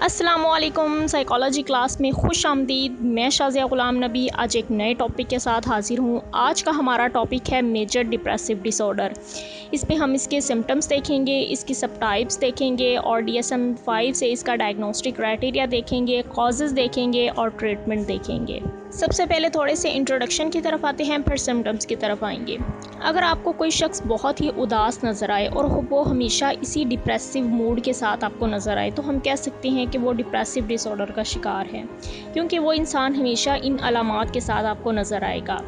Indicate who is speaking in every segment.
Speaker 1: अस्सलामुअलैकुम। Psychology class में खुश आमदीद। मैं शाज़िया ग़ुलाम नबी आज एक नए टॉपिक के साथ हाज़िर हूँ। आज का हमारा टॉपिक है मेजर डिप्रेसिव डिसऑर्डर। इस पे हम इसके सिम्टम्स देखेंगे, इसकी सब टाइप्स देखेंगे और DSM-5 से इसका डायग्नोस्टिक क्राइटेरिया देखेंगे, कॉजेज़ देखेंगे और ट्रीटमेंट देखेंगे। सबसे पहले थोड़े से इंट्रोडक्शन की तरफ आते हैं, फिर सिम्टम्स की तरफ आएंगे। अगर आपको कोई शख्स बहुत ही उदास नज़र आए और वो हमेशा इसी डिप्रेसिव मूड के साथ आपको नज़र आए तो हम कह सकते हैं कि वो डिप्रेसिव डिसऑर्डर का शिकार है, क्योंकि वो इंसान हमेशा इन अलामात के साथ आपको नज़र आएगा: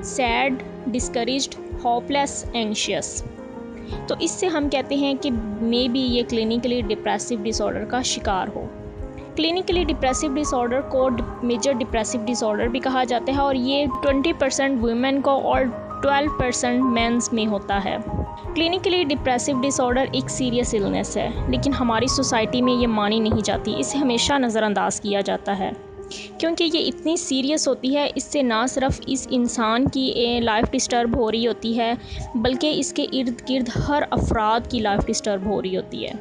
Speaker 1: सैड, डिस्करेज्ड, होपलेस, एंग्शियस। तो इससे हम कहते हैं कि मे बी ये क्लिनिकली डिप्रेसिव डिसऑर्डर का शिकार हो। क्लिनिकली डिप्रेसिव डिसऑर्डर को मेजर डिप्रेसिव डिसऑर्डर भी कहा जाता है और ये 20% वुमेन को और 12% मेंस में होता है। क्लिनिकली डिप्रेसिव डिसऑर्डर एक सीरियस इलनेस है, लेकिन हमारी सोसाइटी में ये मानी नहीं जाती। इसे हमेशा नज़रअंदाज किया जाता है क्योंकि ये इतनी सीरियस होती है। इससे ना सिर्फ इस इंसान की लाइफ डिस्टर्ब हो रही होती है, बल्कि इसके इर्द गिर्द हर अफराद की लाइफ डिस्टर्ब हो रही होती है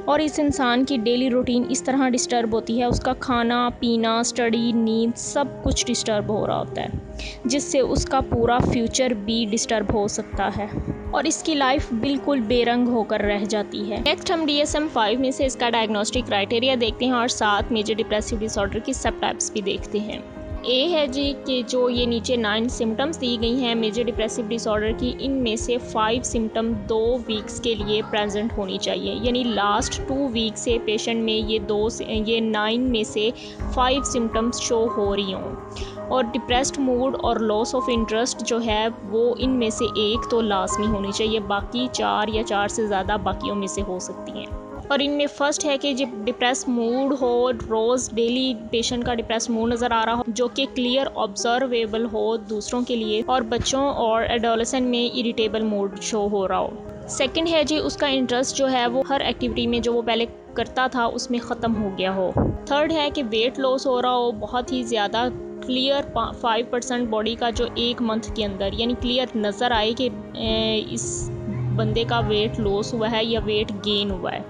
Speaker 1: और इस इंसान की डेली रूटीन इस तरह डिस्टर्ब होती है, उसका खाना पीना, स्टडी, नींद सब कुछ डिस्टर्ब हो रहा होता है, जिससे उसका पूरा फ्यूचर भी डिस्टर्ब हो सकता है और इसकी लाइफ बिल्कुल बेरंग होकर रह जाती है। नेक्स्ट हम DSM-5 में से इसका डायग्नोस्टिक क्राइटेरिया देखते हैं और साथ मेजर डिप्रेसिव डिसऑर्डर की सब टाइप्स भी देखते हैं। ए है जी कि जो ये नीचे 9 सिम्टम्स दी गई हैं मेजर डिप्रेसिव डिसऑर्डर की, इनमें से 5 सिम्टम 2 वीक्स के लिए प्रेजेंट होनी चाहिए, यानी लास्ट 2 वीक से पेशेंट में ये 9 में से 5 सिम्टम्स शो हो रही हों और डिप्रेस्ड मूड और लॉस ऑफ इंटरेस्ट जो है वो इनमें से एक तो लाजमी होनी चाहिए, बाकी 4 या 4 से ज़्यादा बाकियों में से हो सकती हैं। और इनमें फ़र्स्ट है कि जब डिप्रेस मूड हो, रोज़ डेली पेशेंट का डिप्रेस मूड नज़र आ रहा हो जो कि क्लियर ऑब्जर्वेबल हो दूसरों के लिए, और बच्चों और एडोलेसेंट में इरिटेबल मूड शो हो रहा हो। सेकंड है जी उसका इंटरेस्ट जो है वो हर एक्टिविटी में जो वो पहले करता था उसमें ख़त्म हो गया हो। थर्ड है कि वेट लॉस हो रहा हो बहुत ही ज़्यादा, क्लियर 5% बॉडी का जो 1 मंथ के अंदर, यानी क्लियर नज़र आए कि इस बंदे का वेट लॉस हुआ है या वेट गेन हुआ है,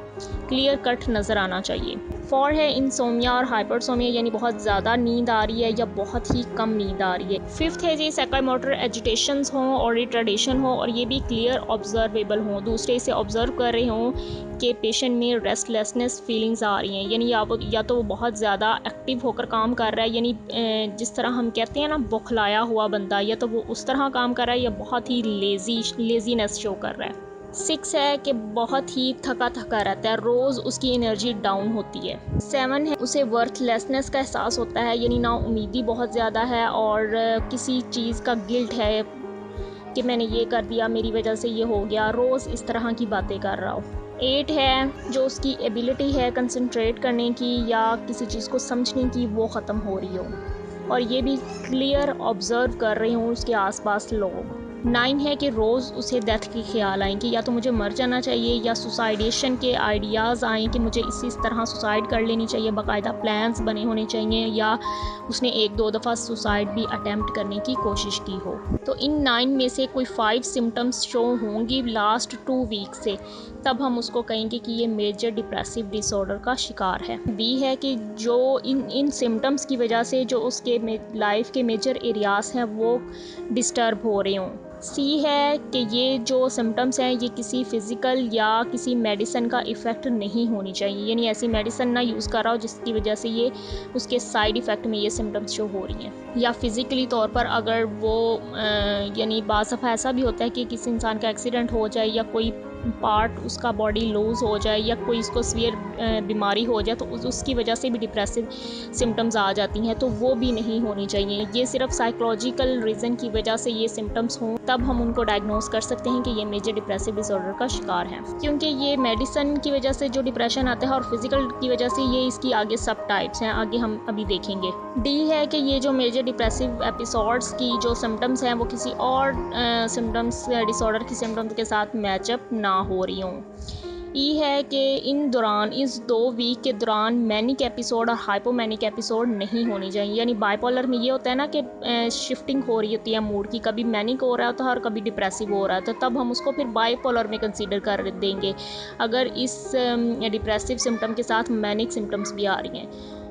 Speaker 1: क्लियर कट नज़र आना चाहिए। 4 है इंसोमिया और हाइपरसोमिया, यानी बहुत ज़्यादा नींद आ रही है या बहुत ही कम नींद आ रही है। 5th है जी साइकोमोटर एजिटेशंस हों और रिटार्डेशन हो और ये भी क्लियर ऑब्जर्वेबल हों, दूसरे इसे ऑब्जर्व कर रहे हों कि पेशेंट में रेस्टलेसनेस फीलिंग्स आ रही हैं, यानी या तो वो बहुत ज़्यादा एक्टिव होकर काम कर रहा है, यानी जिस तरह हम कहते हैं ना बौखलाया हुआ बंदा, या तो वो उस तरह काम कर रहा है या बहुत ही लेजीनेस शो कर रहा है। 6 है कि बहुत ही थका थका रहता है, रोज़ उसकी एनर्जी डाउन होती है। 7 है उसे वर्थलेसनेस का एहसास होता है, यानी ना उम्मीदी बहुत ज़्यादा है और किसी चीज़ का गिल्ट है कि मैंने ये कर दिया, मेरी वजह से ये हो गया, रोज़ इस तरह की बातें कर रहा हो। 8 है जो उसकी एबिलिटी है कंसंट्रेट करने की या किसी चीज़ को समझने की, वो ख़त्म हो रही हो और ये भी क्लियर ऑब्ज़र्व कर रहे हों उसके आसपास लोग। 9 है कि रोज़ उसे डेथ के ख्याल आएँ कि या तो मुझे मर जाना चाहिए या सुसाइडेशन के आइडियाज़ आएँ कि मुझे इसी तरह सुसाइड कर लेनी चाहिए, बाकायदा प्लान्स बने होने चाहिए, या उसने 1-2 दफ़ा सुसाइड भी अटैम्प्ट करने की कोशिश की हो। तो इन 9 में से कोई 5 सिम्टम्स शो होंगी लास्ट 2 वीक से, तब हम उसको कहेंगे कि ये मेजर डिप्रेसिव डिसऑर्डर का शिकार है। बी है कि जो इन सिम्टम्स की वजह से जो उसके लाइफ के मेजर एरियाज़ हैं वो डिस्टर्ब हो रहे हों। सी है कि ये जो सिम्टम्स हैं ये किसी फ़िज़िकल या किसी मेडिसिन का इफ़ेक्ट नहीं होनी चाहिए, यानी ऐसी मेडिसिन ना यूज़ कर रहा हो जिसकी वजह से ये उसके साइड इफ़ेक्ट में ये सिम्टम्स शो हो रही हैं, या फ़िज़िकली तौर पर अगर वो यानी बाज़ दफ़ा ऐसा भी होता है कि किसी इंसान का एक्सीडेंट हो जाए या कोई पार्ट उसका बॉडी लूज़ हो जाए या कोई इसको सीवियर बीमारी हो जाए तो उसकी वजह से भी डिप्रेसिव सिम्टम्स आ जाती हैं, तो वो भी नहीं होनी चाहिए। ये सिर्फ साइकोलॉजिकल रीज़न की वजह से ये सिम्टम्स हों तब हम उनको डायग्नोस कर सकते हैं कि ये मेजर डिप्रेसिव डिसऑर्डर का शिकार है, क्योंकि ये मेडिसिन की वजह से जो डिप्रेशन आता है और फिज़िकल की वजह से ये इसकी आगे सब टाइप्स हैं, आगे हम अभी देखेंगे। डी है कि ये जो मेजर डिप्रेसिव एपिसोड्स की जो सिम्टम्स हैं वो किसी और सिम्टम्स डिसऑर्डर की सिम्टम्स के साथ मैचअप ना हो रही हूँ, ई है कि इस 2 वीक के दौरान मैनिक एपिसोड और हाइपोमैनिक एपिसोड नहीं होनी चाहिए। यानी बाइपोलर में ये होता है ना कि शिफ्टिंग हो रही होती है मूड की, कभी मैनिक हो रहा होता है और कभी डिप्रेसिव हो रहा है, तो तब हम उसको फिर बाइपोलर में कंसीडर कर देंगे अगर इस डिप्रेसिव सिम्टम के साथ मैनिक सिम्टम्स भी आ रही हैं।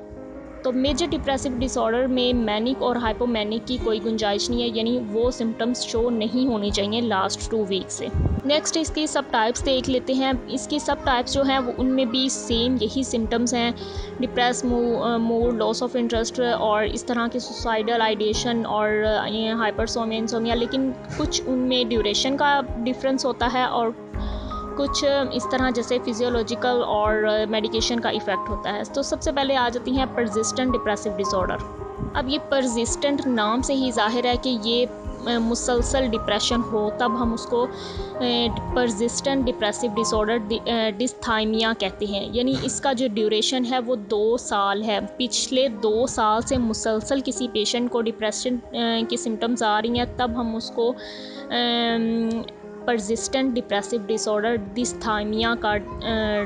Speaker 1: तो मेजर डिप्रेसिव डिसऑर्डर में मैनिक और हाइपोमैनिक की कोई गुंजाइश नहीं है, यानी वो सिम्टम्स शो नहीं होने चाहिए लास्ट 2 वीक से। नेक्स्ट इसकी सब टाइप्स देख लेते हैं। इसकी सब टाइप्स जो हैं वो उनमें भी सेम यही सिम्टम्स हैं, depress mood, loss of interest और इस तरह के सुसाइडल आइडिएशन और हाइपरसोमिया, इंसोमिया, लेकिन कुछ उनमें ड्यूरेशन का डिफरेंस होता है और कुछ इस तरह जैसे फिजियोलॉजिकल और मेडिकेशन का इफ़ेक्ट होता है। तो सबसे पहले आ जाती हैं परसिस्टेंट डिप्रेसिव डिसऑर्डर। अब ये परसिस्टेंट नाम से ही जाहिर है कि ये मुसलसल डिप्रेशन हो, तब हम उसको परसिस्टेंट डिप्रेसिव डिसऑर्डर डिस्थाइमिया कहते हैं। यानी इसका जो ड्यूरेशन है वो 2 साल है। पिछले 2 साल से मुसलसल किसी पेशेंट को डिप्रेशन की सिम्टम्स आ रही हैं, तब हम उसको परसिस्टेंट डिप्रेसिव डिसऑर्डर डिस्थाइमिया का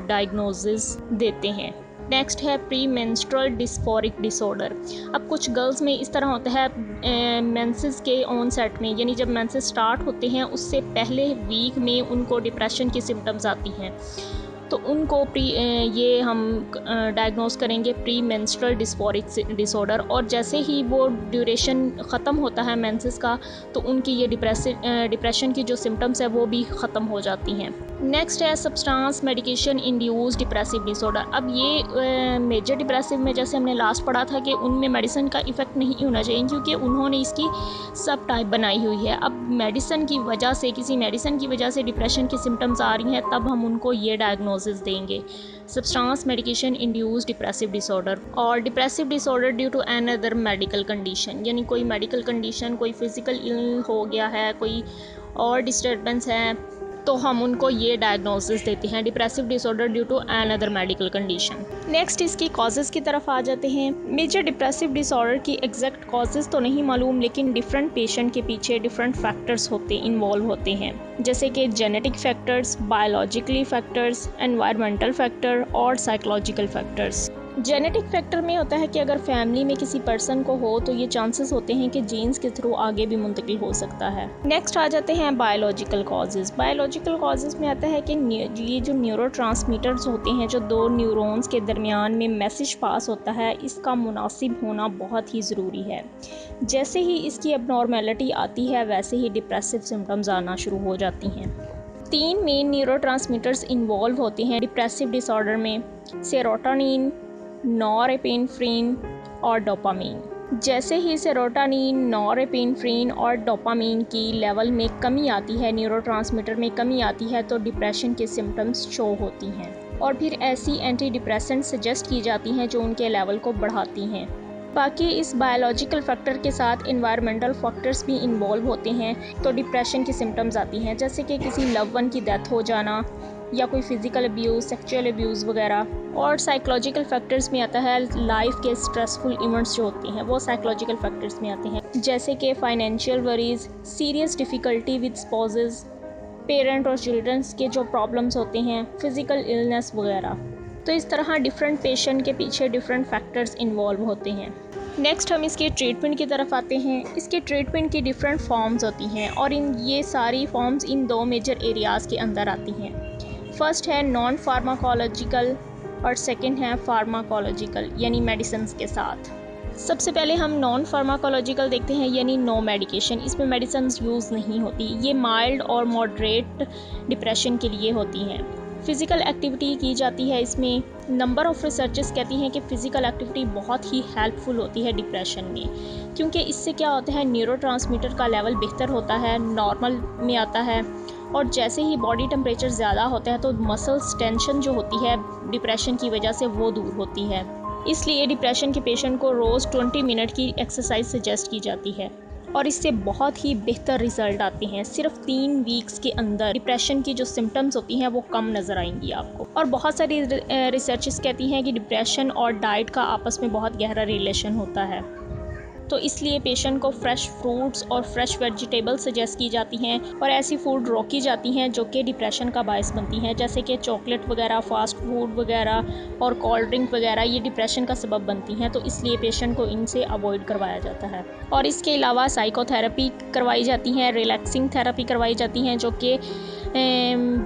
Speaker 1: डायग्नोसिस देते हैं। नेक्स्ट है प्री मेंस्ट्रुअल डिस्फोरिक डिसऑर्डर। अब कुछ गर्ल्स में इस तरह होता है मेंसेस के ऑनसेट में, यानी जब मेंसेस स्टार्ट होते हैं उससे पहले वीक में उनको डिप्रेशन की सिम्टम्स आती हैं, तो उनको ये हम डायग्नोस करेंगे प्री मेंस्ट्रुअल डिस्फोरिक डिसऑर्डर। और जैसे ही वो ड्यूरेशन ख़त्म होता है मेंसेस का, तो उनकी ये डिप्रेशन की जो सिम्टम्स है वो भी ख़त्म हो जाती हैं। नेक्स्ट है substance medication induce depressive disorder. अब ये मेजर डिप्रेसिव में जैसे हमने लास्ट पढ़ा था कि उनमें मेडिसिन का इफ़ेक्ट नहीं होना चाहिए, क्योंकि उन्होंने इसकी सब टाइप बनाई हुई है। अब मेडिसिन की वजह से, किसी मेडिसिन की वजह से डिप्रेशन की सिम्टम्स आ रही हैं, तब हम उनको ये डायग्नोसिस देंगे, substance medication induce depressive disorder. और depressive disorder due to N other medical condition, यानी कोई मेडिकल कंडीशन, कोई फिज़िकल इल हो गया है, कोई और डिस्टर्बेंस है, तो हम उनको ये डायग्नोसिस देते हैं, depressive disorder due to N other medical condition. Next इसकी कॉजेज़ की तरफ आ जाते हैं। मेजर डिप्रेसिव डिसऑर्डर की एग्जैक्ट कॉजेज़ तो नहीं मालूम, लेकिन डिफरेंट पेशेंट के पीछे डिफरेंट फैक्टर्स इन्वॉल्व होते हैं, जैसे कि genetic factors, biologically factors, environmental factor और साइकोलॉजिकल फैक्टर्स। जेनेटिक फैक्टर में होता है कि अगर फैमिली में किसी पर्सन को हो तो ये चांसेस होते हैं कि जीन्स के थ्रू आगे भी मुंतकिल हो सकता है। नेक्स्ट आ जाते हैं बायोलॉजिकल कॉजेज़। बायोलॉजिकल कॉजेज़ में आता है कि ये जो न्यूरोट्रांसमीटर्स होते हैं, जो 2 न्यूरॉन्स के दरमियान में मैसेज पास होता है, इसका मुनासिब होना बहुत ही ज़रूरी है। जैसे ही इसकी एबनॉर्मेलिटी आती है, वैसे ही डिप्रेसिव सिम्टम्स आना शुरू हो जाती हैं। 3 मेन न्यूरोट्रांसमीटर्स इन्वॉल्व होते हैं डिप्रेसिव डिसऑर्डर में, सेरोटोनिन, नॉरएपिनेफ्रिन और डोपामीन। जैसे ही सेरोटोनिन, नॉरएपिनेफ्रिन और डोपामीन की लेवल में कमी आती है, न्यूरोट्रांसमीटर में कमी आती है, तो डिप्रेशन के सिम्टम्स शो होती हैं और फिर ऐसी एंटी डिप्रेसेंट सजेस्ट की जाती हैं जो उनके लेवल को बढ़ाती हैं। बाकी इस बायोलॉजिकल फैक्टर के साथ एनवायरमेंटल फैक्टर्स भी इन्वॉल्व होते हैं, तो डिप्रेशन की सिम्टम्स आती हैं, जैसे कि किसी लव वन की डेथ हो जाना या कोई फिज़िकल अब्यूज़, सेक्सुअल अब्यूज़ वगैरह। और साइकोलॉजिकल फैक्टर्स में आता है लाइफ के स्ट्रेसफुल इवेंट्स जो होते हैं, वो साइकोलॉजिकल फैक्टर्स में आते हैं, जैसे कि financial worries, serious difficulty with spouses, parent और चिल्ड्रंस के जो प्रॉब्लम्स होते हैं, फिज़िकल इलनेस वगैरह। तो इस तरह डिफरेंट पेशेंट के पीछे डिफरेंट फैक्टर्स इन्वॉल्व होते हैं। नेक्स्ट हम इसके ट्रीटमेंट की तरफ आते हैं। इसके ट्रीटमेंट की डिफरेंट फॉर्म्स होती हैं और ये सारी फॉर्म्स इन 2 मेजर एरियाज़ के अंदर आती हैं। फर्स्ट है नॉन फार्माकोलॉजिकल और सेकंड है फार्माकोलॉजिकल, यानी मेडिसिन्स के साथ। सबसे पहले हम नॉन फार्माकोलॉजिकल देखते हैं, यानी नो मेडिकेशन। इसमें मेडिसिन्स यूज़ नहीं होती। ये माइल्ड और मॉडरेट डिप्रेशन के लिए होती हैं। फ़िज़िकल एक्टिविटी की जाती है इसमें। नंबर ऑफ़ रिसर्चेस कहती हैं कि फ़िज़िकल एक्टिविटी बहुत ही हेल्पफुल होती है डिप्रेशन में, क्योंकि इससे क्या होता है, न्यूरोट्रांसमीटर का लेवल बेहतर होता है, नॉर्मल में आता है। और जैसे ही बॉडी टेम्परेचर ज़्यादा होता है तो मसल्स टेंशन जो होती है डिप्रेशन की वजह से वो दूर होती है। इसलिए डिप्रेशन के पेशेंट को रोज़ 20 मिनट की एक्सरसाइज सजेस्ट की जाती है और इससे बहुत ही बेहतर रिज़ल्ट आते हैं। सिर्फ 3 वीक्स के अंदर डिप्रेशन की जो सिम्टम्स होती हैं वो कम नज़र आएंगी आपको। और बहुत सारी रिसर्चेस कहती हैं कि डिप्रेशन और डाइट का आपस में बहुत गहरा रिलेशन होता है। तो इसलिए पेशेंट को फ्रेश फ्रूट्स और फ्रेश वेजिटेबल सजेस्ट की जाती हैं और ऐसी फूड रोकी जाती हैं जो कि डिप्रेशन का बायस बनती हैं, जैसे कि चॉकलेट वगैरह, फास्ट फूड वगैरह और कोल्ड ड्रिंक वगैरह। ये डिप्रेशन का सबब बनती हैं, तो इसलिए पेशेंट को इनसे अवॉइड करवाया जाता है। और इसके अलावा साइकोथेरेपी करवाई जाती हैं, रिलैक्सिंग थेरेपी करवाई जाती हैं जो कि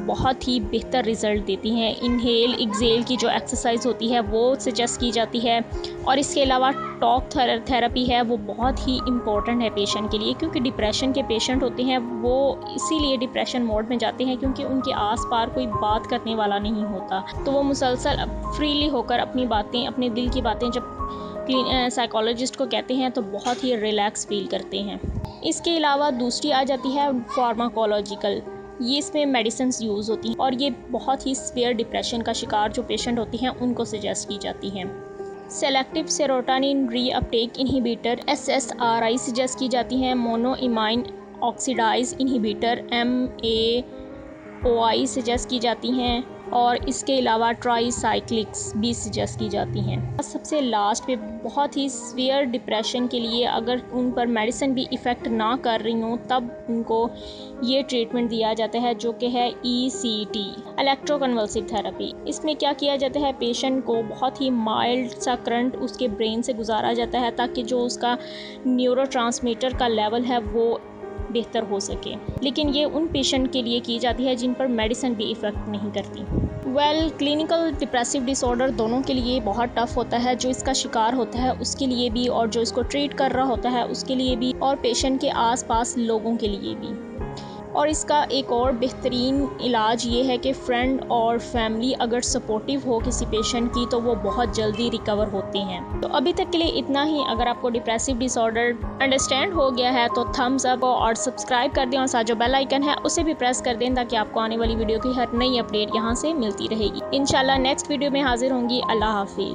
Speaker 1: बहुत ही बेहतर रिज़ल्ट देती हैं। इनहेल एक्सेल की जो एक्सरसाइज होती है वो सजेस्ट की जाती है। और इसके अलावा टॉक थेरेपी है, वो बहुत ही इम्पोर्टेंट है पेशेंट के लिए, क्योंकि डिप्रेशन के पेशेंट होते हैं वो इसीलिए डिप्रेशन मोड में जाते हैं क्योंकि उनके आस पास कोई बात करने वाला नहीं होता, तो वो मुसलसल फ्रीली होकर अपनी बातें, अपने दिल की बातें जब साइकोलॉजिस्ट को कहते हैं तो बहुत ही रिलैक्स फील करते हैं। इसके अलावा दूसरी आ जाती है फार्माकोलॉजिकल। ये इसमें मेडिसिन्स यूज़ होती हैं और ये बहुत ही सीवियर डिप्रेशन का शिकार जो पेशेंट होते हैं उनको सजेस्ट की जाती हैं। Selective serotonin reuptake inhibitor SSRI suggest की जाती हैं। मोनोइमाइन ऑक्सीडाइज इनहिबिटर MAOI सजेस्ट की जाती हैं और इसके अलावा ट्राईसाइक्लिक्स भी सजेस्ट की जाती हैं। सबसे लास्ट पे बहुत ही सीवियर डिप्रेशन के लिए अगर उन पर मेडिसिन भी इफ़ेक्ट ना कर रही हों तब उनको ये ट्रीटमेंट दिया जाता है जो कि है ECT, इलेक्ट्रोकन्वल्सिव थेरेपी। इसमें क्या किया जाता है, पेशेंट को बहुत ही माइल्ड सा करंट उसके ब्रेन से गुजारा जाता है ताकि जो उसका न्यूरोट्रांसमीटर का लेवल है वो बेहतर हो सके। लेकिन ये उन पेशेंट के लिए की जाती है जिन पर मेडिसिन भी इफ़ेक्ट नहीं करती। क्लिनिकल डिप्रेसिव डिसऑर्डर दोनों के लिए बहुत टफ होता है, जो इसका शिकार होता है उसके लिए भी और जो इसको ट्रीट कर रहा होता है उसके लिए भी और पेशेंट के आसपास लोगों के लिए भी। और इसका एक और बेहतरीन इलाज ये है कि फ्रेंड और फैमिली अगर सपोर्टिव हो किसी पेशेंट की तो वो बहुत जल्दी रिकवर होते हैं। तो अभी तक के लिए इतना ही। अगर आपको डिप्रेसिव डिसऑर्डर अंडरस्टैंड हो गया है तो थम्स अप और सब्सक्राइब कर दें और साथ जो बेल आइकन है उसे भी प्रेस कर दें ताकि आपको आने वाली वीडियो की हर नई अपडेट यहाँ से मिलती रहेगी। इंशाल्लाह नेक्स्ट वीडियो में हाजिर होंगी। अल्लाह हाफिज़।